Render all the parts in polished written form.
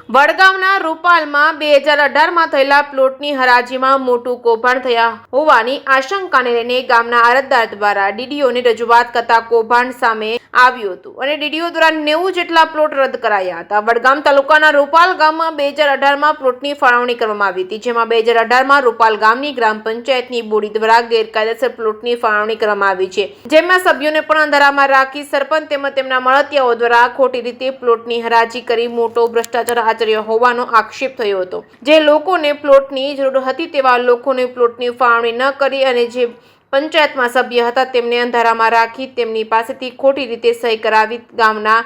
વડગામના રૂપાલમાં 2018માં થયેલા પ્લોટની હરાજીમાં મોટું કૌભાંડ થયા હોવાની આશંકાને લઈને ગામના અરજદાર દ્વારા ડીડીઓને રજૂઆત કરતા કૌભાંડ સામે આવ્યું હતું અને ડીડીઓ દ્વારા 90 જેટલા પ્લોટ રદ કરાયા હતા। વડગામ તાલુકાના રૂપાલ ગામમાં 2018માં પ્લોટની ફાળવણી કરવામાં આવી હતી, જેમાં 2018માં રૂપાલ ગામની ગ્રામ પંચાયતની બોડી દ્વારા ગેરકાયદેસર પ્લોટની ફાળવણી કરવામાં આવી છે, જેમાં સભ્યોને પણ અંધારામાં રાખી સરપંચ તેમજ તેમના મળતિયાઓ દ્વારા ખોટી રીતે પ્લોટની હરાજી કરી મોટો ભ્રષ્ટાચાર આચર્યો હોવાનો આક્ષેપ થયો હતો। જે લોકોને પ્લોટની જરૂર હતી તેવા લોકોને પ્લોટની ફાળવણી ન કરી અને જે પંચાયતમાં સભ્ય હતા તેમને અંધારામાં રાખી તેમની પાસેથી ખોટી રીતે સહી કરાવી ગામના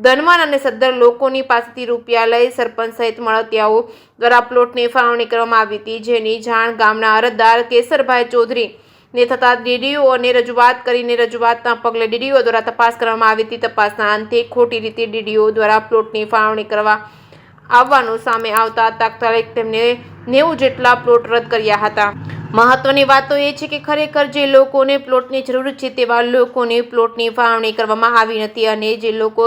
ધનવાન અને સદ્ધર લોકોની પાસેથી રૂપિયા લઈ સરપંચ સહિત મળતિયાઓ દ્વારા પ્લોટની ફાળવણી કરવામાં આવી હતી, જેની જાણ ગામના અરજદાર કેસરભાઈ ચૌધરી ને થતા ડીડીઓને રજૂઆત કરીને રજૂઆતના પગલે ડીડીઓ દ્વારા તપાસ કરવામાં આવી હતી। તપાસના અંતે ખોટી રીતે ડીડીઓ દ્વારા પ્લોટની ફાળવણી કરવા આવવાનું સામે આવતા તાત્કાલિક તેમને 90 જેટલા પ્લોટ રદ કર્યા હતા। મહત્વની વાત તો એ છે કે ખરેખર જે લોકોને પ્લોટની જરૂર છે તેવા લોકોને પ્લોટની ફાળવણી કરવામાં આવી નથી અને જે લોકો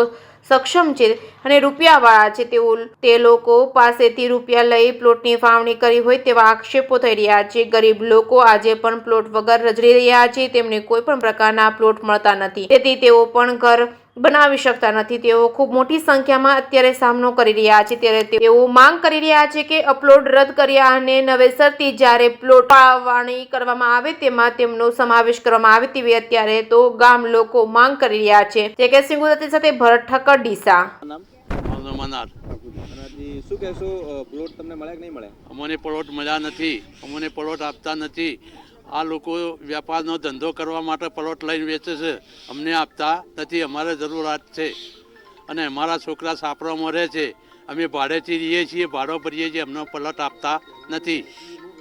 સક્ષમ છે અને રૂપિયાવાળા છે તે લોકો પાસેથી રૂપિયા લઈ પ્લોટની ફાળવણી કરી હોય તેવા આક્ષેપો થઈ રહ્યા છે। ગરીબ લોકો આજે પણ પ્લોટ વગર રઝળી રહ્યા છે, તેમને કોઈ પણ પ્રકારના પ્લોટ મળતા નથી, તેથી તેઓ પણ ઘર બનાવી શકતા નથી। તેઓ ખૂબ મોટી સંખ્યામાં અત્યારે સામનો કરી રહ્યા છે, ત્યારે તેઓ માંગ કરી રહ્યા છે કે અપલોડ રદ કર્યા અને નવેસરથી જ્યારે પ્લોટ ફાળવણી કરવામાં આવે તેમાં તેમનો સમાવેશ કરવામાં આવે તેવી અત્યારે તો ગામ લોકો માંગ કરી રહ્યા છે। જે કે સિંગુદતી સાથે ભરત ઠક્કર ડીસા। શું કહેશો, પ્લોટ તમને મળ્યા કે નહીં મળ્યા? અમને પ્લોટ મળ્યા નથી, અમને પ્લોટ આપતા નથી। આ લોકો વેપારનો ધંધો કરવા માટે પ્લોટ લઈને વેચે છે, અમને આપતા નથી। અમારે જરૂરિયાત છે અને અમારા છોકરા સાપરામાં રહે છે, અમે ભાડેથી રહીએ છીએ, ભાડો ભરીએ છીએ, અમને પ્લોટ આપતા નથી।